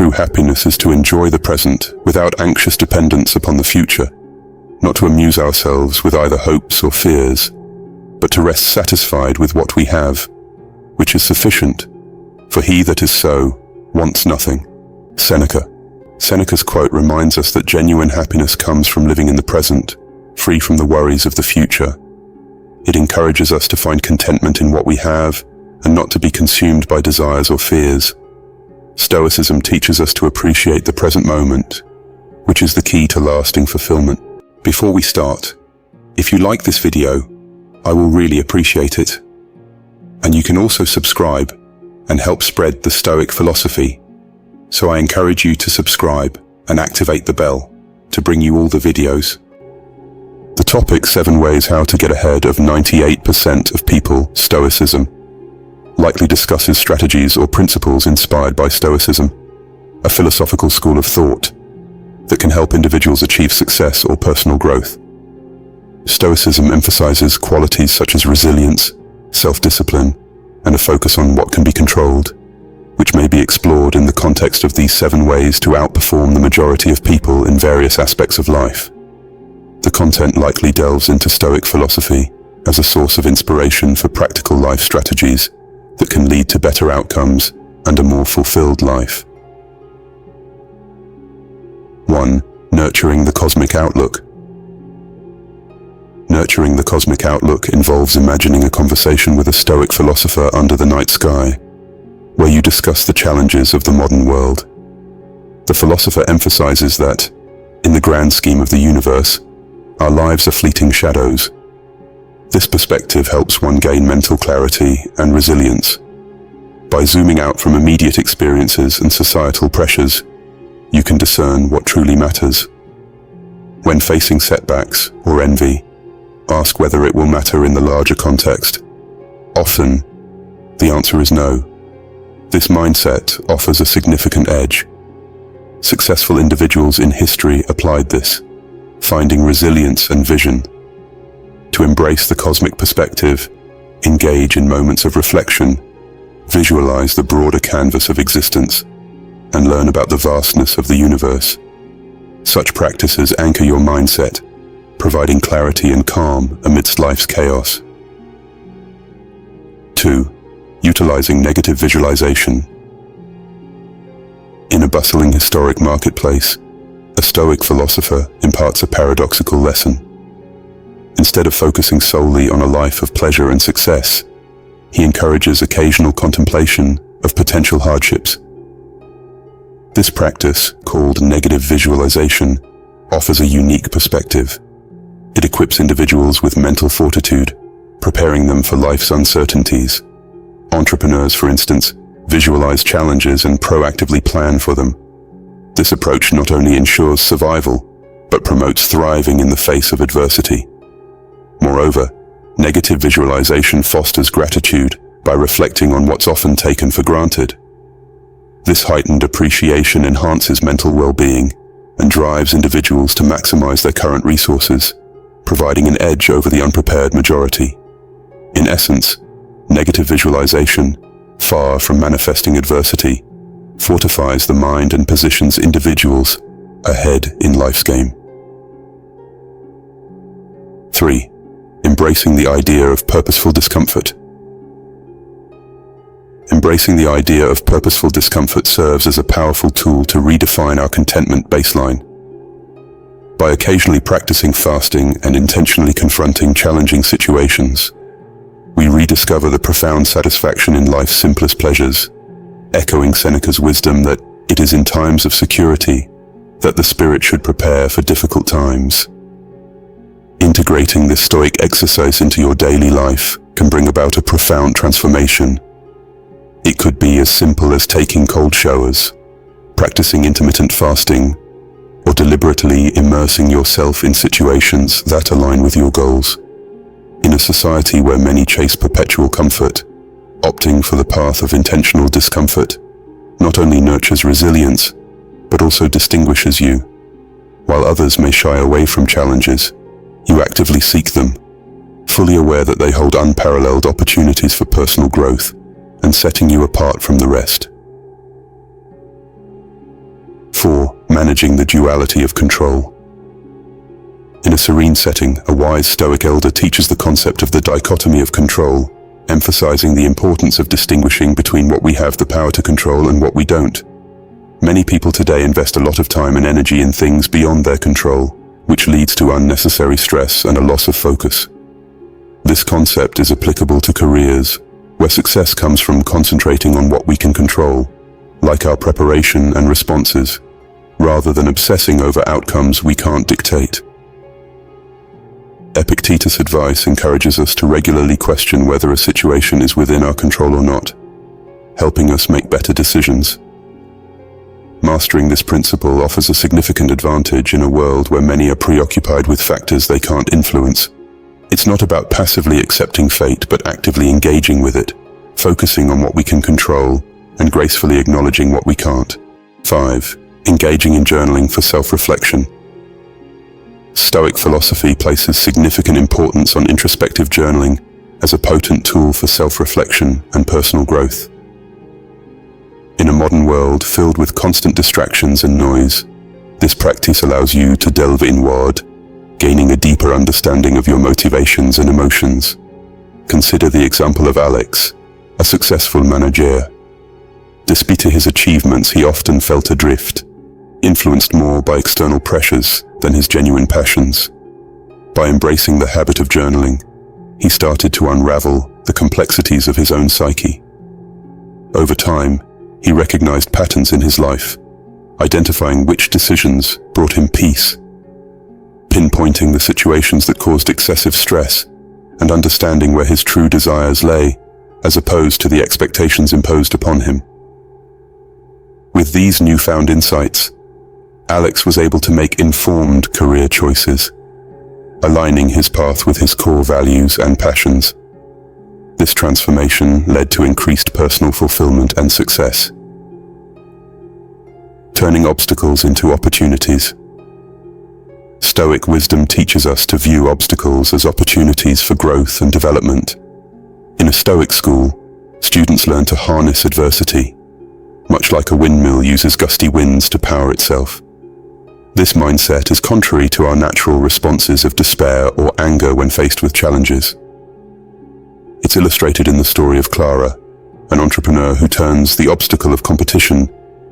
true happiness is to enjoy the present without anxious dependence upon the future, not to amuse ourselves with either hopes or fears, but to rest satisfied with what we have, which is sufficient, for he that is so wants nothing. Seneca. Seneca's quote reminds us that genuine happiness comes from living in the present, free from the worries of the future. It encourages us to find contentment in what we have and not to be consumed by desires or fears. Stoicism teaches us to appreciate the present moment, which is the key to lasting fulfillment. Before we start, if you like this video, I will really appreciate it. And you can also subscribe and help spread the Stoic philosophy. So I encourage you to subscribe and activate the bell to bring you all the videos. The topic 7 ways how to get ahead of 98% of people, Stoicism, likely discusses strategies or principles inspired by Stoicism, a philosophical school of thought that can help individuals achieve success or personal growth. Stoicism emphasizes qualities such as resilience, self-discipline, and a focus on what can be controlled, which may be explored in the context of these 7 ways to outperform the majority of people in various aspects of life. The content likely delves into Stoic philosophy as a source of inspiration for practical life strategies that can lead to better outcomes and a more fulfilled life. 1. Nurturing the cosmic outlook. Nurturing the cosmic outlook involves imagining a conversation with a Stoic philosopher under the night sky, where you discuss the challenges of the modern world. The philosopher emphasizes that, in the grand scheme of the universe, our lives are fleeting shadows. This perspective helps one gain mental clarity and resilience. By zooming out from immediate experiences and societal pressures, you can discern what truly matters. When facing setbacks or envy, ask whether it will matter in the larger context. Often, the answer is no. This mindset offers a significant edge. Successful individuals in history applied this, finding resilience and vision. To embrace the cosmic perspective, engage in moments of reflection, visualize the broader canvas of existence, and learn about the vastness of the universe. Such practices anchor your mindset, providing clarity and calm amidst life's chaos. 2. Utilizing negative visualization. In a bustling historic marketplace, a Stoic philosopher imparts a paradoxical lesson. Instead of focusing solely on a life of pleasure and success, he encourages occasional contemplation of potential hardships. This practice, called negative visualization, offers a unique perspective. It equips individuals with mental fortitude, preparing them for life's uncertainties. Entrepreneurs, for instance, visualize challenges and proactively plan for them. This approach not only ensures survival, but promotes thriving in the face of adversity. Moreover, negative visualization fosters gratitude by reflecting on what's often taken for granted. This heightened appreciation enhances mental well-being and drives individuals to maximize their current resources, providing an edge over the unprepared majority. In essence, negative visualization, far from manifesting adversity, fortifies the mind and positions individuals ahead in life's game. 3. Embracing the idea of purposeful discomfort. Embracing the idea of purposeful discomfort serves as a powerful tool to redefine our contentment baseline. By occasionally practicing fasting and intentionally confronting challenging situations, we rediscover the profound satisfaction in life's simplest pleasures, echoing Seneca's wisdom that it is in times of security that the spirit should prepare for difficult times. Integrating this Stoic exercise into your daily life can bring about a profound transformation. It could be as simple as taking cold showers, practicing intermittent fasting, or deliberately immersing yourself in situations that align with your goals. In a society where many chase perpetual comfort, opting for the path of intentional discomfort not only nurtures resilience, but also distinguishes you. While others may shy away from challenges, you actively seek them, fully aware that they hold unparalleled opportunities for personal growth and setting you apart from the rest. 4. Managing the duality of control. In a serene setting, a wise Stoic elder teaches the concept of the dichotomy of control, emphasizing the importance of distinguishing between what we have the power to control and what we don't. Many people today invest a lot of time and energy in things beyond their control, which leads to unnecessary stress and a loss of focus. This concept is applicable to careers, where success comes from concentrating on what we can control, like our preparation and responses, rather than obsessing over outcomes we can't dictate. Epictetus' advice encourages us to regularly question whether a situation is within our control or not, helping us make better decisions. Mastering this principle offers a significant advantage in a world where many are preoccupied with factors they can't influence. It's not about passively accepting fate, but actively engaging with it, focusing on what we can control and gracefully acknowledging what we can't. 5. Engaging in journaling for self-reflection. Stoic philosophy places significant importance on introspective journaling as a potent tool for self-reflection and personal growth. In a modern world filled with constant distractions and noise, this practice allows you to delve inward, gaining a deeper understanding of your motivations and emotions. Consider the example of Alex, a successful manager. Despite his achievements, he often felt adrift, influenced more by external pressures than his genuine passions. By embracing the habit of journaling, he started to unravel the complexities of his own psyche. Over time, he recognized patterns in his life, identifying which decisions brought him peace, pinpointing the situations that caused excessive stress, and understanding where his true desires lay, as opposed to the expectations imposed upon him. With these newfound insights, Alex was able to make informed career choices, aligning his path with his core values and passions. This transformation led to increased personal fulfillment and success. Turning obstacles into opportunities. Stoic wisdom teaches us to view obstacles as opportunities for growth and development. In a Stoic school, students learn to harness adversity, much like a windmill uses gusty winds to power itself. This mindset is contrary to our natural responses of despair or anger when faced with challenges. It's illustrated in the story of Clara, an entrepreneur who turns the obstacle of competition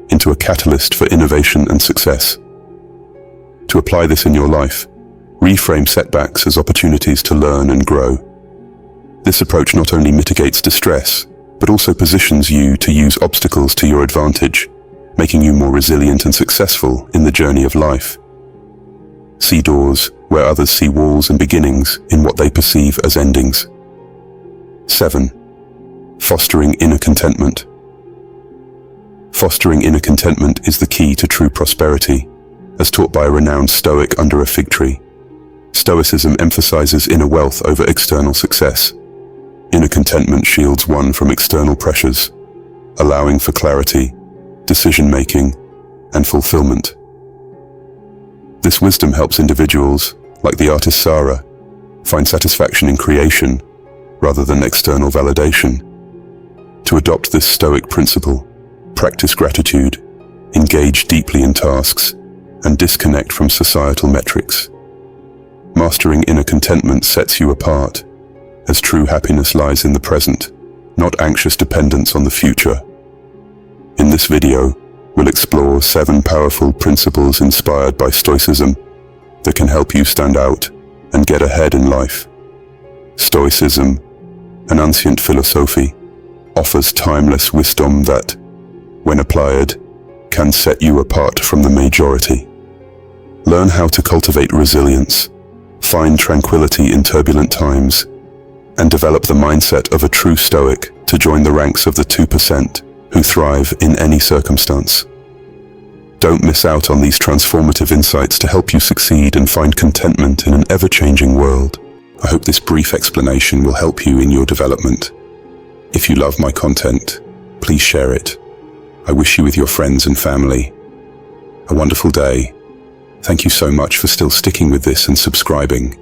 into a catalyst for innovation and success. To apply this in your life, reframe setbacks as opportunities to learn and grow. This approach not only mitigates distress, but also positions you to use obstacles to your advantage, making you more resilient and successful in the journey of life. See doors where others see walls and beginnings in what they perceive as endings. 7. Fostering inner contentment. Fostering inner contentment is the key to true prosperity, as taught by a renowned Stoic under a fig tree. Stoicism emphasizes inner wealth over external success. Inner contentment shields one from external pressures, allowing for clarity, decision-making, and fulfillment. This wisdom helps individuals, like the artist Sarah, find satisfaction in creation rather than external validation. To adopt this Stoic principle, practice gratitude, engage deeply in tasks, and disconnect from societal metrics. Mastering inner contentment sets you apart, as true happiness lies in the present, not anxious dependence on the future. In this video, we'll explore 7 powerful principles inspired by Stoicism that can help you stand out and get ahead in life. Stoicism, an ancient philosophy, offers timeless wisdom that, when applied, can set you apart from the majority. Learn how to cultivate resilience, find tranquility in turbulent times, and develop the mindset of a true Stoic to join the ranks of the 2% who thrive in any circumstance. Don't miss out on these transformative insights to help you succeed and find contentment in an ever-changing world. I hope this brief explanation will help you in your development. If you love my content, please share it. I wish you with your friends and family a wonderful day. Thank you so much for still sticking with this and subscribing.